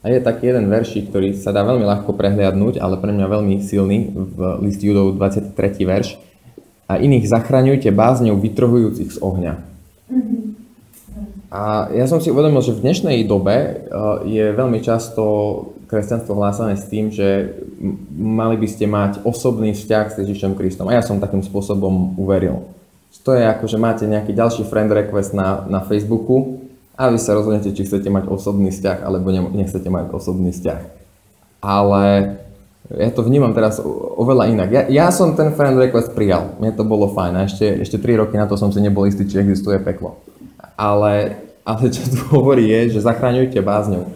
A je taký jeden veršík, ktorý sa dá veľmi ľahko prehliadnúť, ale pre mňa veľmi silný, v list Judov 23. verš. A iných zachraňujte bázňou vytrhujúcich z ohňa. A ja som si uvedomil, že v dnešnej dobe je veľmi často kresťanstvo hlásané s tým, že mali by ste mať osobný vzťah s Ježišom Kristom. A ja som takým spôsobom uveril. To je ako, že máte nejaký ďalší friend request na Facebooku a vy sa rozhodnete, či chcete mať osobný vzťah, alebo nechcete mať osobný vzťah. Ale ja to vnímam teraz oveľa inak. Ja som ten friend request prijal. Mne to bolo fajn. A ešte 3 roky na to som si nebol istý, či existuje peklo. Ale čo tu hovorí je, že zachraňujte bázňou.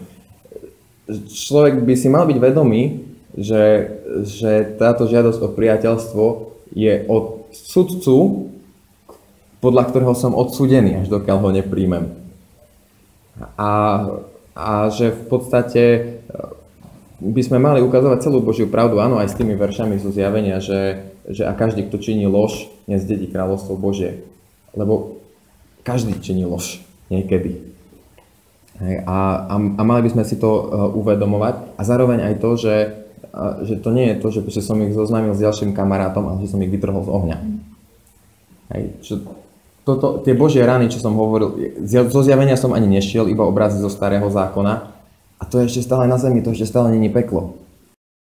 Človek by si mal byť vedomý, že táto žiadosť o priateľstvo je od sudcu, podľa ktorého som odsúdený, až dokiaľ ho nepríjmem. A že v podstate by sme mali ukazovať celú Božiu pravdu, áno, aj s tými veršami zo zjavenia, že a každý, kto činí lož, nezdedí kráľovstvo Božie. Lebo každý činí lož niekedy. A mali by sme si to uvedomovať. A zároveň aj to, že to nie je to, že som ich zoznámil s ďalším kamarátom, ale že som ich vytrhol z ohňa. Tie Božie rany, čo som hovoril, zo zjavenia som ani nešiel, iba obrazy zo starého zákona. A to je ešte stále na zemi, to ešte stále není peklo.